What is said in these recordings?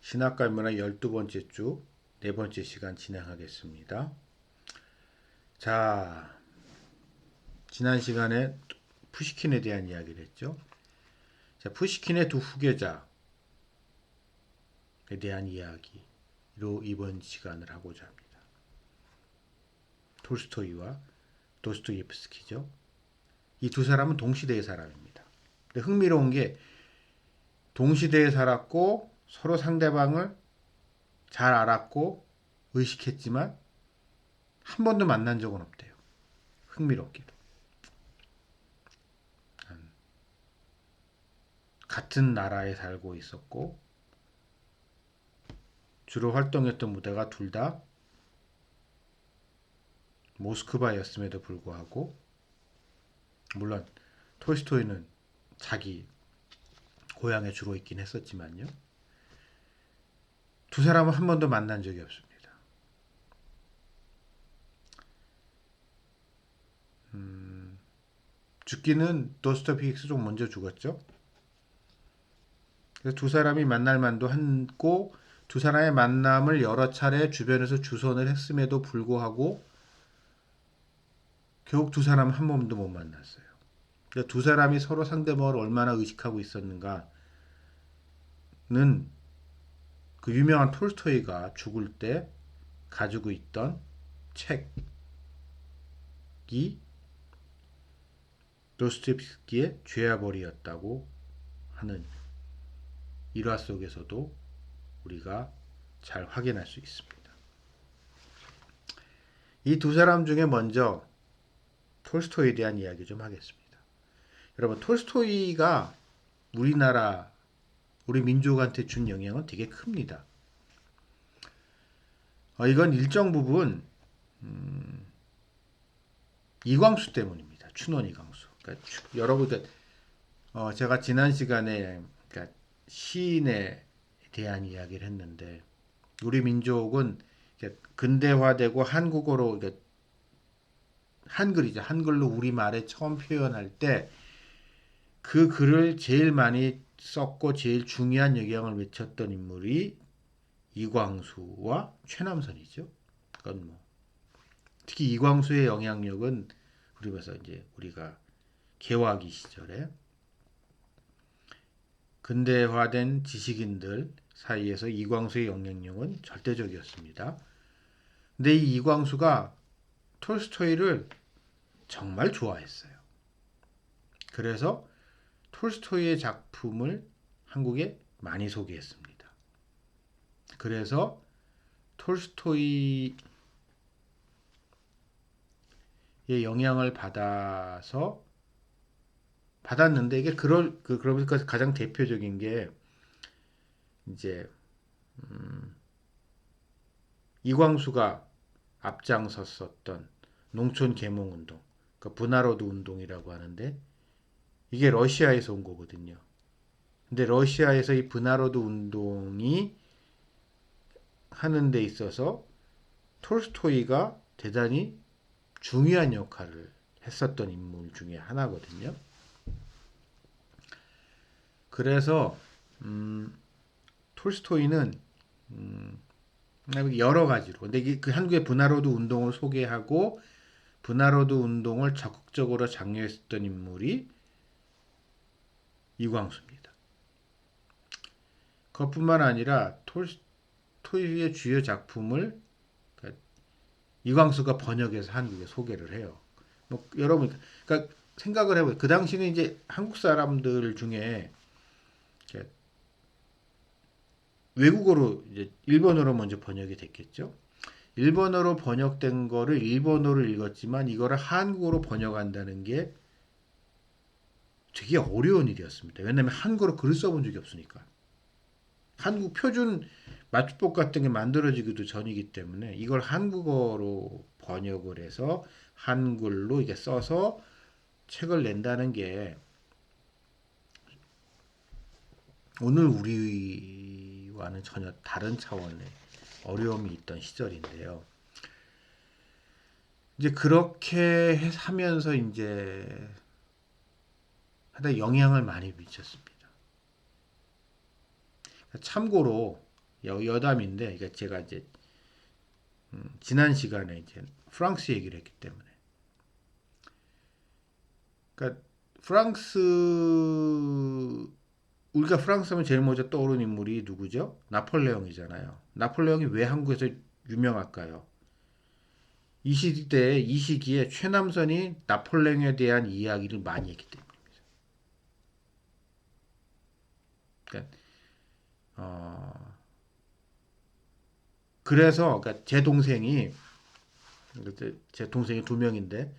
신학과 문화 12번째 주, 네 번째 시간 진행하겠습니다. 자, 지난 시간에 푸시킨에 대한 이야기를 했죠. 자, 푸시킨의 두 후계자에 대한 이야기로 이번 시간을 하고자 합니다. 톨스토이와 도스토옙스키죠. 이 두 사람은 동시대의 사람입니다. 근데 흥미로운 게 동시대에 살았고 서로 상대방을 잘 알았고 의식했지만 한 번도 만난 적은 없대요. 흥미롭게도. 같은 나라에 살고 있었고 주로 활동했던 무대가 둘 다 모스크바였음에도 불구하고, 물론 톨스토이는 자기 고향에 주로 있긴 했었지만요. 두 사람은 한 번도 만난 적이 없습니다. 죽기는 도스토옙스키가 좀 먼저 죽었죠. 그래서 두 사람이 만날 만도 했고 두 사람의 만남을 여러 차례 주변에서 주선을 했음에도 불구하고 결국 두 사람은 한 번도 못 만났어요. 그러니까 두 사람이 서로 상대방을 얼마나 의식하고 있었는가는 그 유명한 톨스토이가 죽을 때 가지고 있던 책이 도스토옙스키의 죄와벌이였다고 하는 일화 속에서도 우리가 잘 확인할 수 있습니다. 이 두 사람 중에 먼저 톨스토이에 대한 이야기 좀 하겠습니다. 여러분, 톨스토이가 우리 민족한테 준 영향은 되게 큽니다. 이건 일정 부분 이광수 때문입니다. 춘원 이광수. 그러니까 여러분, 제가 지난 시간에 그러니까 시인에 대한 이야기를 했는데 우리 민족은 근대화되고 한국어로 한글이죠. 한글로 우리말에 처음 표현할 때 그 글을 제일 많이 썼고 제일 중요한 영향을 미쳤던 인물이 이광수와 최남선이죠. 그건 특히 이광수의 영향력은 우리가 개화기 시절에 근대화된 지식인들 사이에서 이광수의 영향력은 절대적이었습니다. 근데 이 이광수가 톨스토이를 정말 좋아했어요. 그래서 톨스토이의 작품을 한국에 많이 소개했습니다. 그래서 톨스토이의 영향을 받았는데 이게 그러니까 가장 대표적인 게 이제 이광수가 앞장섰었던 농촌 계몽 운동, 그러니까 분화로드 운동이라고 하는데 이게 러시아에서 온 거거든요. 근데 러시아에서 이 분화로드 운동이 하는 데 있어서 톨스토이가 대단히 중요한 역할을 했었던 인물 중에 하나거든요. 그래서 톨스토이는 여러 가지로, 근데 이게 그 한국의 분화로드 운동을 소개하고 분화로드 운동을 적극적으로 장려했었던 인물이 이광수입니다. 그것뿐만 아니라 톨스토이의 주요 작품을 이광수가 번역해서 한국에 소개를 해요. 여러분, 그러니까 생각을 해보세요. 그 당시는 이제 한국 사람들 중에 외국어로 이제 일본어로 먼저 번역이 됐겠죠. 일본어로 번역된 거를 일본어로 읽었지만 이거를 한국어로 번역한다는 게 되게 어려운 일이었습니다. 왜냐하면 한국어로 글을 써본 적이 없으니까. 한국 표준 맞춤법 같은 게 만들어지기도 전이기 때문에 이걸 한국어로 번역을 해서 한글로 이게 써서 책을 낸다는 게 오늘 우리와는 전혀 다른 차원의 어려움이 있던 시절인데요. 이제 그렇게 하면서 이제 하다 영향을 많이 미쳤습니다. 참고로 여담인데, 이게 제가 이제 지난 시간에 이제 프랑스 얘기를 했기 때문에, 그러니까 프랑스 우리가 프랑스 하면 제일 먼저 떠오르는 인물이 누구죠? 나폴레옹이잖아요. 나폴레옹이 왜 한국에서 유명할까요? 이 시대에 이 시기에 최남선이 나폴레옹에 대한 이야기를 많이 했기 때문입니다. 그러니까 어, 그래서 그러니까 제 동생이 두 명인데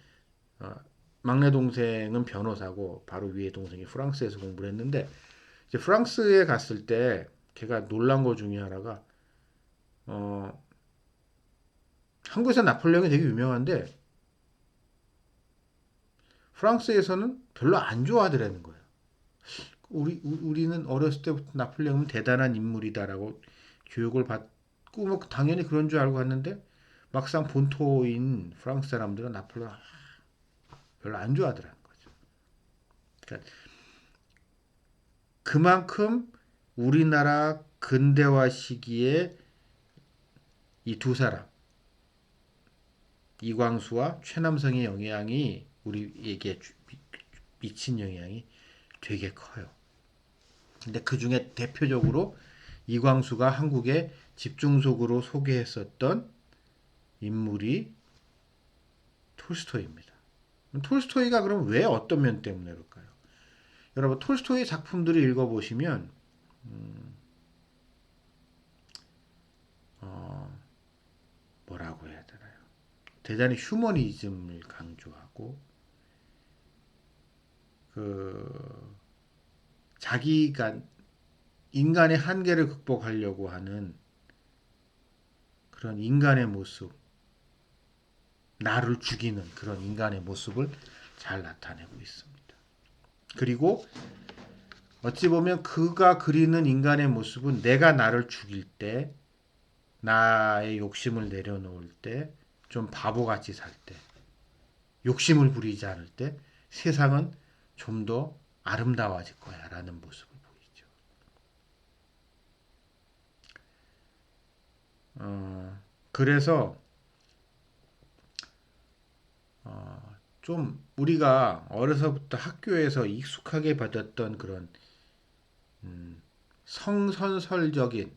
어, 막내 동생은 변호사고 바로 위에 동생이 프랑스에서 공부를 했는데 이제 프랑스에 갔을 때 걔가 놀란 거 중에 하나가 어, 한국에서 나폴레옹이 되게 유명한데 프랑스에서는 별로 안 좋아하더라는 거예요. 우리는 어렸을 때부터 나폴레옹은 대단한 인물이다라고 교육을 받고 뭐 당연히 그런 줄 알고 갔는데 막상 본토인 프랑스 사람들은 나폴레옹 별로 안 좋아하더라는 거죠. 그러니까 그만큼 우리나라 근대화 시기에 이 두 사람 이광수와 최남성의 영향이 우리에게 미친 영향이 되게 커요. 근데 그 중에 대표적으로 이광수가 한국에 집중적으로 소개했었던 인물이 톨스토이입니다. 톨스토이가 그럼 왜 어떤 면 때문에 그럴까요? 여러분 톨스토이 작품들을 읽어보시면 어, 뭐라고 해야 되나요? 대단히 휴머니즘을 강조하고 그 자기가 인간의 한계를 극복하려고 하는 그런 인간의 모습, 나를 죽이는 그런 인간의 모습을 잘 나타내고 있습니다. 그리고 어찌 보면 그가 그리는 인간의 모습은 내가 나를 죽일 때, 나의 욕심을 내려놓을 때, 좀 바보같이 살 때, 욕심을 부리지 않을 때 세상은 좀 더 아름다워질 거야 라는 모습을 보이죠. 그래서 좀 우리가 어려서부터 학교에서 익숙하게 받았던 그런 성선설적인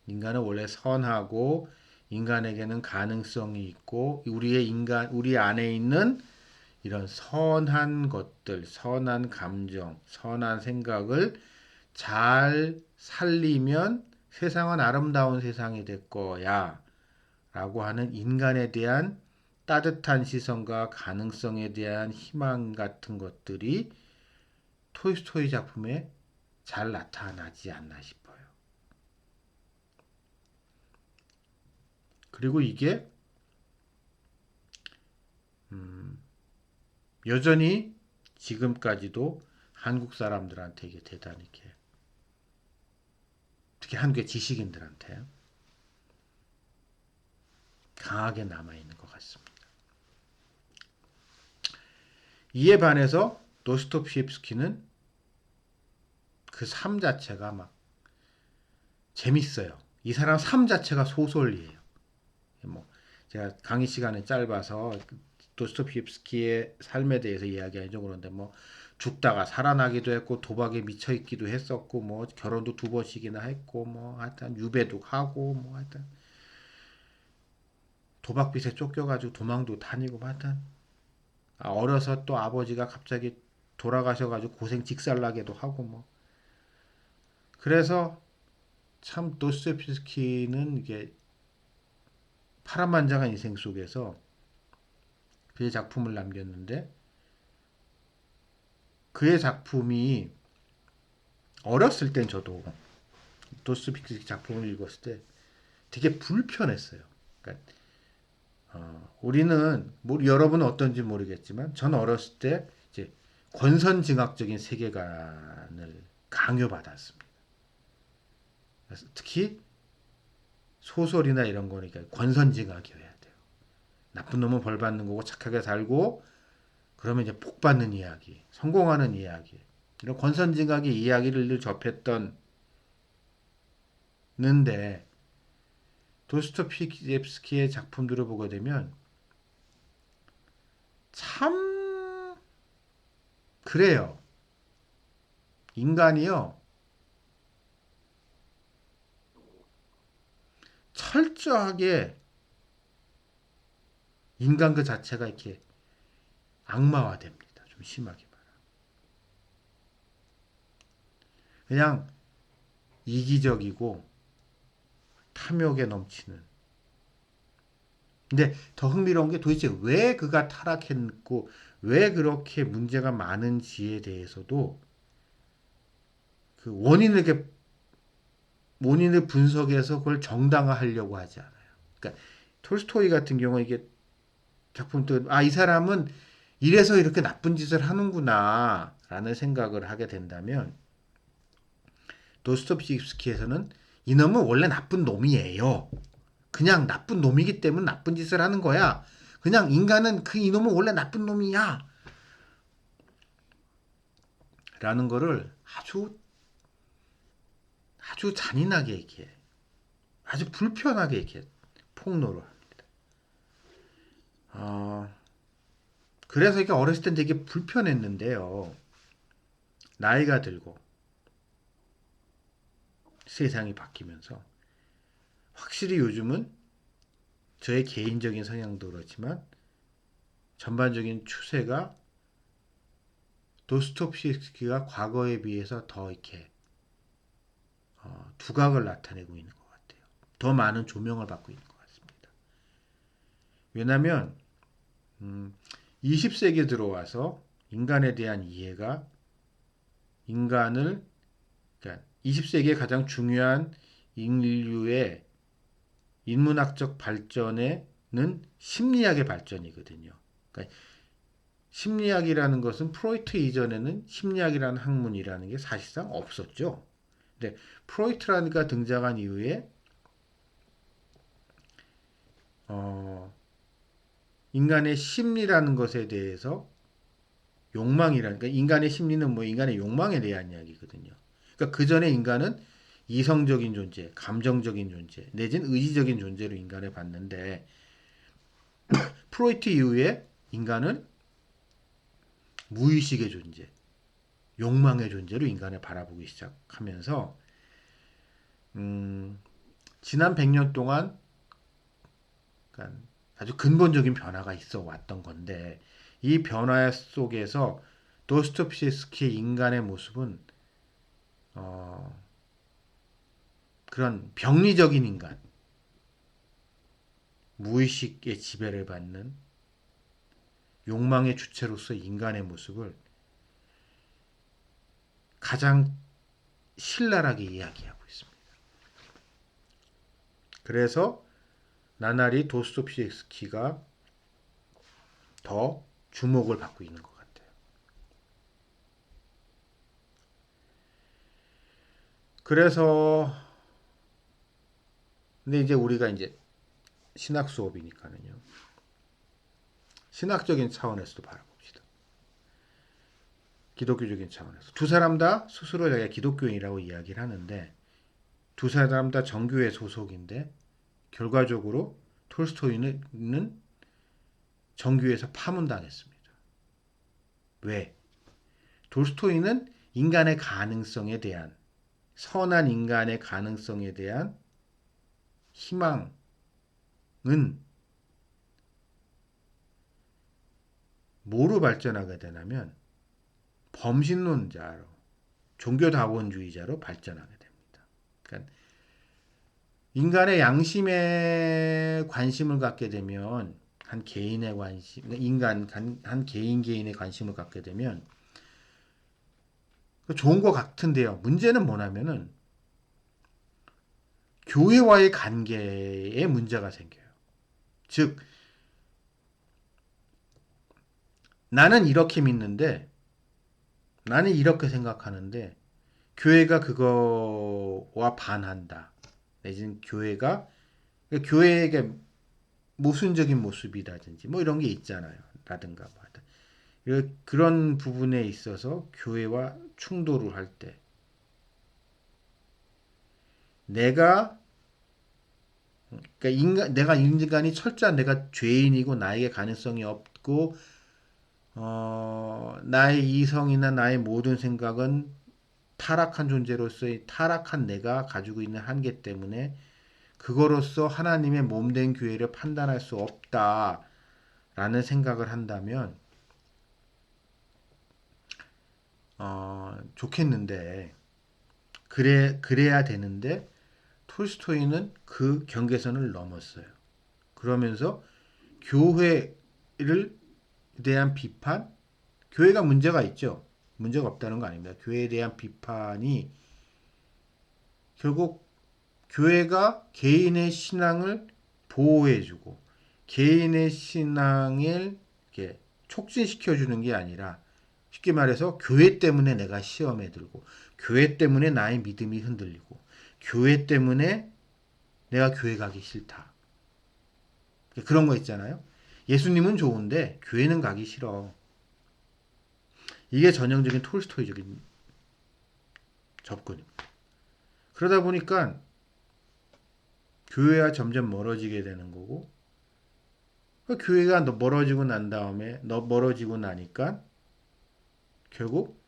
인간은 원래 선하고 인간에게는 가능성이 있고 우리 안에 있는 이런 선한 것들, 선한 감정, 선한 생각을 잘 살리면 세상은 아름다운 세상이 될 거야. 라고 하는 인간에 대한 따뜻한 시선과 가능성에 대한 희망 같은 것들이 톨스토이 작품에 잘 나타나지 않나 싶어요. 그리고 이게 여전히 지금까지도 한국 사람들한테 이게 대단히 이렇게 특히 한국의 지식인들한테 강하게 남아있는 것 같습니다. 이에 반해서 도스토옙스키는 그 삶 자체가 막 재밌어요. 이 사람 삶 자체가 소설이에요. 뭐 제가 강의 시간이 짧아서 도스토옙스키의 삶에 대해서 이야기하죠. 그런데 뭐 죽다가 살아나기도 했고 도박에 미쳐 있기도 했었고 뭐 결혼도 두 번씩이나 했고 뭐 하여튼 유배도 하고 뭐 하여튼 도박빚에 쫓겨가지고 도망도 다니고 뭐 하여튼 어려서 또 아버지가 갑자기 돌아가셔가지고 고생 직살나게도 하고 뭐 그래서 참 도스토옙스키는 이게 파란만장한 인생 속에서 그의 작품을 남겼는데 그의 작품이 어렸을 땐 저도 도스토옙스키 작품을 읽었을 때 되게 불편했어요. 그러니까 우리는 뭐 여러분은 어떤지 모르겠지만 전 어렸을 때 이제 권선징악적인 세계관을 강요받았습니다. 그래서 특히 소설이나 이런 거니까 권선징악이어야 돼요. 나쁜 놈은 벌 받는 거고 착하게 살고 그러면 이제 복 받는 이야기, 성공하는 이야기 이런 권선징악의 이야기를 늘 접했던 있는데 도스토옙스키의 작품들을 보게 되면 참 그래요. 인간이요. 철저하게 인간 그 자체가 이렇게 악마화됩니다. 좀 심하게 말하면. 그냥 이기적이고 탐욕에 넘치는. 근데 더 흥미로운 게 도대체 왜 그가 타락했고 왜 그렇게 문제가 많은지에 대해서도 그 원인을 분석해서 그걸 정당화하려고 하지 않아요. 그러니까 톨스토이 같은 경우 이게 작품도 이 사람은 이래서 이렇게 나쁜 짓을 하는구나라는 생각을 하게 된다면 도스토옙스키에서는 이놈은 원래 나쁜 놈이에요. 그냥 나쁜 놈이기 때문에 나쁜 짓을 하는 거야. 그냥 인간은 그 이놈은 원래 나쁜 놈이야. 라는 거를 아주 잔인하게 얘기해. 아주 불편하게 이렇게 폭로를 합니다. 그래서 이게 어렸을 땐 되게 불편했는데요. 나이가 들고 세상이 바뀌면서 확실히 요즘은 저의 개인적인 성향도 그렇지만 전반적인 추세가 도스토옙스키가 과거에 비해서 더 이렇게 두각을 나타내고 있는 것 같아요. 더 많은 조명을 받고 있는 것 같습니다. 왜냐하면 20세기 들어와서 인간에 대한 이해가 인간을 그러니까 20세기의 가장 중요한 인류의 인문학적 발전에는 심리학의 발전이거든요. 그러니까 심리학이라는 것은 프로이트 이전에는 심리학이라는 학문이라는 게 사실상 없었죠. 근데 프로이트라니까 등장한 이후에 인간의 심리라는 것에 대해서 그러니까 인간의 심리는 뭐 인간의 욕망에 대한 이야기거든요. 그러니까 그 전에 인간은 이성적인 존재, 감정적인 존재, 내지는 의지적인 존재로 인간을 봤는데 프로이트 이후에 인간은 무의식의 존재, 욕망의 존재로 인간을 바라보기 시작하면서 지난 100년 동안 그러니까 아주 근본적인 변화가 있어 왔던 건데 이 변화 속에서 도스토옙스키의 인간의 모습은 그런 병리적인 인간, 무의식의 지배를 받는 욕망의 주체로서 인간의 모습을 가장 신랄하게 이야기하고 있습니다. 그래서 나날이 도스토옙스키가 더 주목을 받고 있는 것 같아요. 그래서 근데 이제 우리가 이제 신학 수업이니까는요. 신학적인 차원에서도 바라봅시다. 기독교적인 차원에서. 두 사람 다 스스로 자기가 기독교인이라고 이야기를 하는데 두 사람 다 정교회 소속인데 결과적으로 톨스토이는 정교회에서 파문당했습니다. 왜? 톨스토이는 인간의 가능성에 대한 선한 인간의 가능성에 대한 희망은 뭐로 발전하게 되냐면 범신론자로 종교다원주의자로 발전하게 됩니다. 그러니까 인간의 양심에 관심을 갖게 되면 한 개인의 관심, 한 개인의 관심을 갖게 되면 좋은 것 같은데요. 문제는 뭐냐면은 교회와의 관계에 문제가 생겨요. 즉 나는 이렇게 믿는데 나는 이렇게 생각하는데 교회가 그거와 반한다. 내지는 교회에게 모순적인 모습이라든지 뭐 이런 게 있잖아요. 라든가 그런 부분에 있어서 교회와 충돌을 할 때 내가 그러니까 내가 인간이 철저한 내가 죄인이고 나에게 가능성이 없고 나의 이성이나 나의 모든 생각은 타락한 존재로서의 타락한 내가 가지고 있는 한계 때문에 그거로서 하나님의 몸된 교회를 판단할 수 없다라는 생각을 한다면 좋겠는데 그래야 되는데 톨스토이는 그 경계선을 넘었어요. 그러면서 교회를 대한 비판, 교회가 문제가 있죠. 문제가 없다는 거 아닙니다. 교회에 대한 비판이 결국 교회가 개인의 신앙을 보호해주고 개인의 신앙을 이렇게 촉진시켜주는 게 아니라 쉽게 말해서 교회 때문에 내가 시험에 들고 교회 때문에 나의 믿음이 흔들리고 교회 때문에 내가 교회 가기 싫다. 그런 거 있잖아요. 예수님은 좋은데 교회는 가기 싫어. 이게 전형적인 톨스토이적인 접근입니다. 그러다 보니까 교회와 점점 멀어지게 되는 거고 교회가 멀어지고 난 다음에 멀어지고 나니까 결국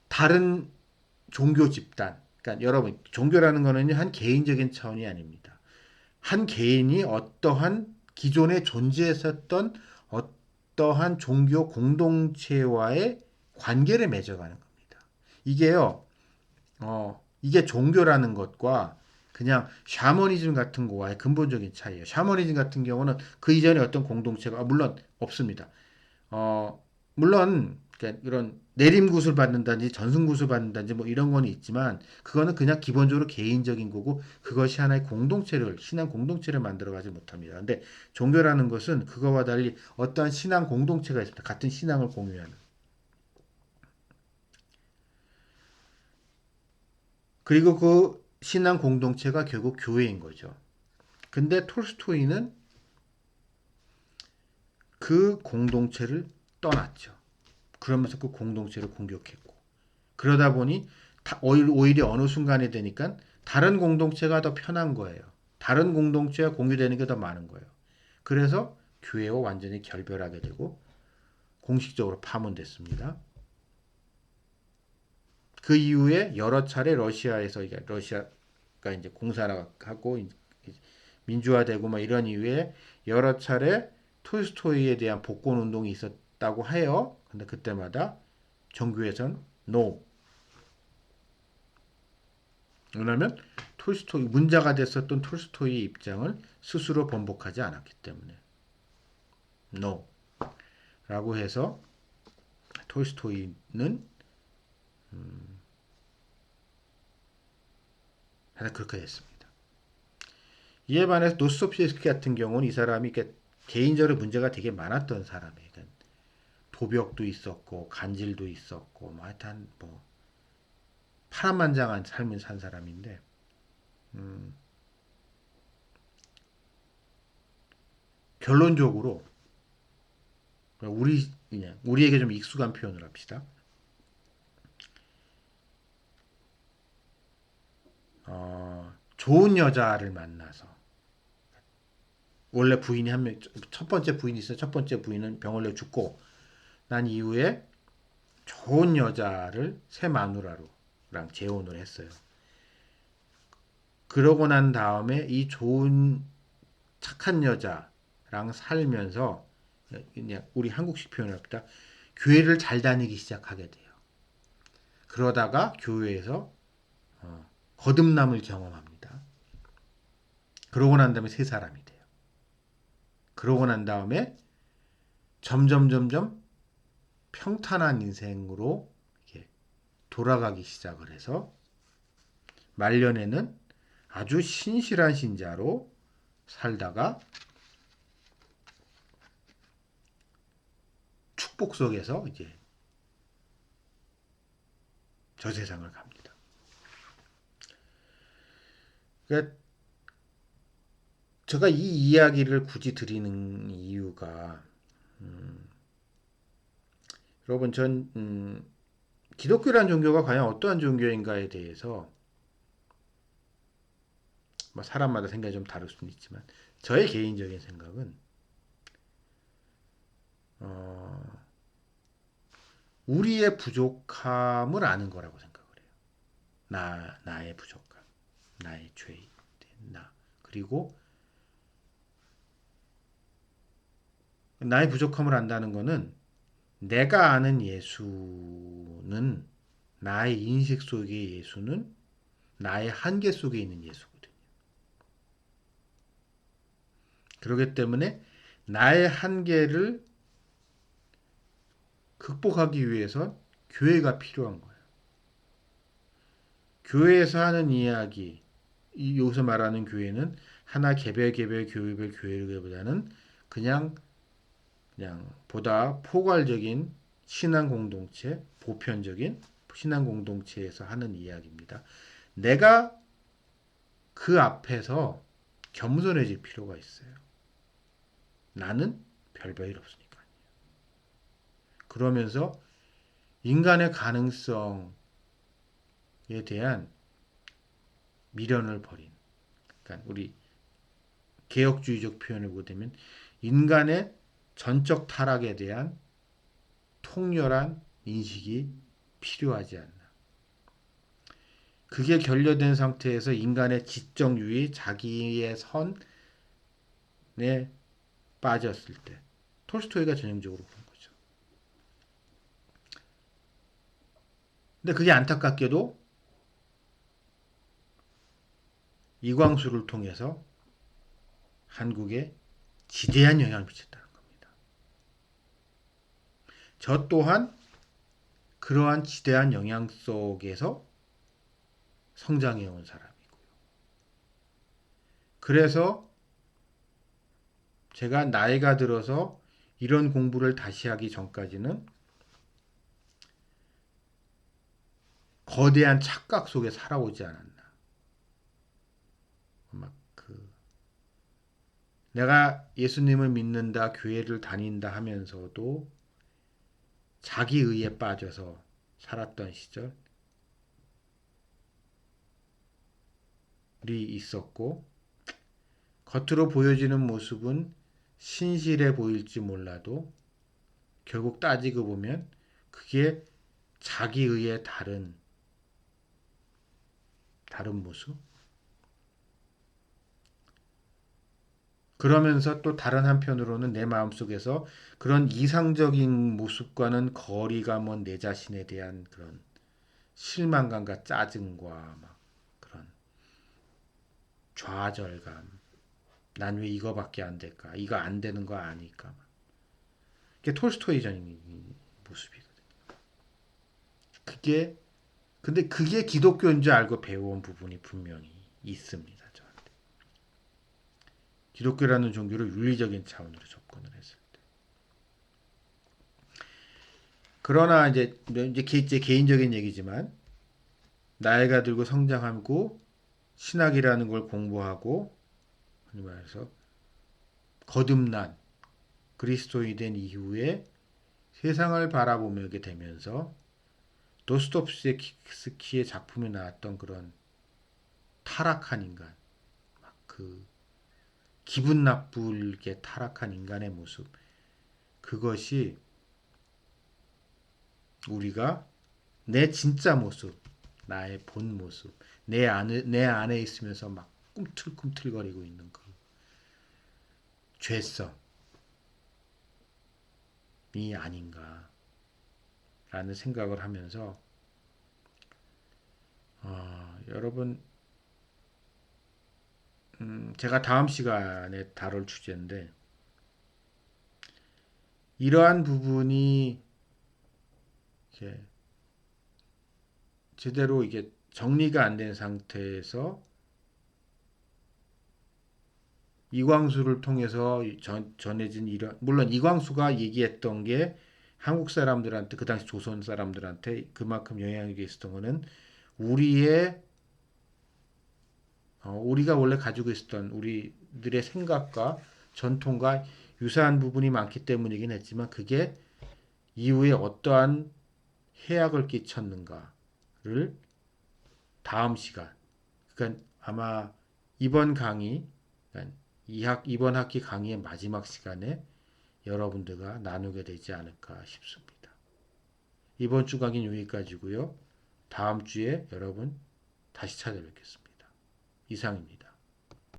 다른 종교 집단 그러니까 여러분 종교라는 거는 한 개인적인 차원이 아닙니다. 한 개인이 어떠한 기존에 존재했었던 어떠한 종교 공동체와의 관계를 맺어가는 겁니다. 이게요, 이게 종교라는 것과 그냥 샤머니즘 같은 거와의 근본적인 차이예요. 샤머니즘 같은 경우는 그 이전에 어떤 공동체가 물론 없습니다. 물론 그러니까 이런 내림굿을 받는다든지 전승굿을 받는다든지 뭐 이런 거는 있지만 그거는 그냥 기본적으로 개인적인 거고 그것이 하나의 공동체를 신앙 공동체를 만들어가지 못합니다. 근데 종교라는 것은 그거와 달리 어떠한 신앙 공동체가 있습니다. 같은 신앙을 공유하는. 그리고 그 신앙 공동체가 결국 교회인 거죠. 근데 톨스토이는 그 공동체를 떠났죠. 그러면서 그 공동체를 공격했고 그러다 보니 오히려 어느 순간에 되니까 다른 공동체가 더 편한 거예요. 다른 공동체와 공유되는 게 더 많은 거예요. 그래서 교회와 완전히 결별하게 되고 공식적으로 파문됐습니다. 그 이후에 여러 차례 러시아에서 러시아가 이제 공산화하고 민주화되고 뭐 이런 이후에 여러 차례 톨스토이에 대한 복권 운동이 있었다고 해요. 근데 그때마다 정교회선 NO. 왜냐하면 톨스토이 문자가 됐었던 톨스토이의 입장을 스스로 번복하지 않았기 때문에 NO. 라고 해서 톨스토이는 하여튼 그렇게 됐습니다. 이에 반해서 노스토피에스키 같은 경우는 이 사람이 개인적으로 문제가 되게 많았던 사람이에요. 그러니까 도벽도 있었고 간질도 있었고 뭐 하여튼 뭐 파란만장한 삶을 산 사람인데 결론적으로 우리에게 좀 익숙한 표현을 합시다. 좋은 여자를 만나서 원래 부인이 한 명, 첫 번째 부인이 있어. 첫 번째 부인은 병을 내 죽고 난 이후에 좋은 여자를 새 마누라랑 재혼을 했어요. 그러고 난 다음에 이 좋은 착한 여자랑 살면서 그냥 우리 한국식 표현을 합니다. 교회를 잘 다니기 시작하게 돼요. 그러다가 교회에서 거듭남을 경험합니다. 그러고 난 다음에 새 사람이 돼요. 그러고 난 다음에 점점 평탄한 인생으로 이렇게 돌아가기 시작을 해서 말년에는 아주 신실한 신자로 살다가 축복 속에서 이제 저 세상을 갑니다. 그러니까 제가 이 이야기를 굳이 드리는 이유가 여러분 전 기독교란 종교가 과연 어떠한 종교인가에 대해서 뭐 사람마다 생각이 좀 다를 수는 있지만 저의 개인적인 생각은 어, 우리의 부족함을 아는 거라고 생각을 해요. 나의 부족함, 나의 죄, 나 그리고 나의 부족함을 안다는 거는 내가 아는 예수는 나의 인식 속의 예수는 나의 한계 속에 있는 예수거든요. 그렇기 때문에 나의 한계를 극복하기 위해서 교회가 필요한 거예요. 교회에서 하는 이야기, 여기서 말하는 교회는 하나 개별 교회보다는 그냥 보다 포괄적인 신앙 공동체, 보편적인 신앙 공동체에서 하는 이야기입니다. 내가 그 앞에서 겸손해질 필요가 있어요. 나는 별 볼 없으니까. 그러면서 인간의 가능성에 대한 미련을 버린. 그러니까 우리 개혁주의적 표현을 보자면 인간의 전적 타락에 대한 통렬한 인식이 필요하지 않나. 그게 결여된 상태에서 인간의 지적 유의, 자기의 선에 빠졌을 때 톨스토이가 전형적으로 그런 거죠. 근데 그게 안타깝게도 이광수를 통해서 한국에 지대한 영향을 미쳤다는 겁니다. 저 또한 그러한 지대한 영향 속에서 성장해 온 사람이고요. 그래서 제가 나이가 들어서 이런 공부를 다시 하기 전까지는 거대한 착각 속에 살아오지 않았나. 막 내가 예수님을 믿는다, 교회를 다닌다 하면서도 자기의에 빠져서 살았던 시절이 있었고, 겉으로 보여지는 모습은 신실해 보일지 몰라도 결국 따지고 보면 그게 자기의의 다른 모습. 그러면서 또 다른 한편으로는 내 마음속에서 그런 이상적인 모습과는 거리가 먼 내 자신에 대한 그런 실망감과 짜증과 막 그런 좌절감. 난 왜 이거밖에 안 될까? 이거 안 되는 거 아닐까? 그게 톨스토이적인 모습이거든. 그게 근데 그게 기독교인 줄 알고 배워온 부분이 분명히 있습니다. 저한테. 기독교라는 종교를 윤리적인 차원으로 접근을 했을 때. 그러나 이제 개인적인 얘기지만 나이가 들고 성장하고 신학이라는 걸 공부하고 말해서 거듭난 그리스도인이 된 이후에 세상을 바라보게 되면서 도스토옙스키의 작품에 나왔던 그런 타락한 인간, 그 기분 나쁘게 타락한 인간의 모습, 그것이 우리가 내 진짜 모습, 나의 본 모습, 내 안에 있으면서 막 꿈틀꿈틀거리고 있는 그 죄성이 아닌가라는 생각을 하면서 여러분 제가 다음 시간에 다룰 주제인데 이러한 부분이 이렇게 제대로 이게 정리가 안 된 상태에서 이광수를 통해서 전해진 이런 물론 이광수가 얘기했던 게 한국 사람들한테 그 당시 조선 사람들한테 그만큼 영향력이 있었던 거는 우리의 우리가 원래 가지고 있었던 우리들의 생각과 전통과 유사한 부분이 많기 때문이긴 했지만 그게 이후에 어떠한 해악을 끼쳤는가를 다음 시간 그러니까 아마 이번 강의, 이번 학기 강의의 마지막 시간에 여러분들과 나누게 되지 않을까 싶습니다. 이번 주 강의는 여기까지고요. 다음 주에 여러분 다시 찾아뵙겠습니다. 이상입니다.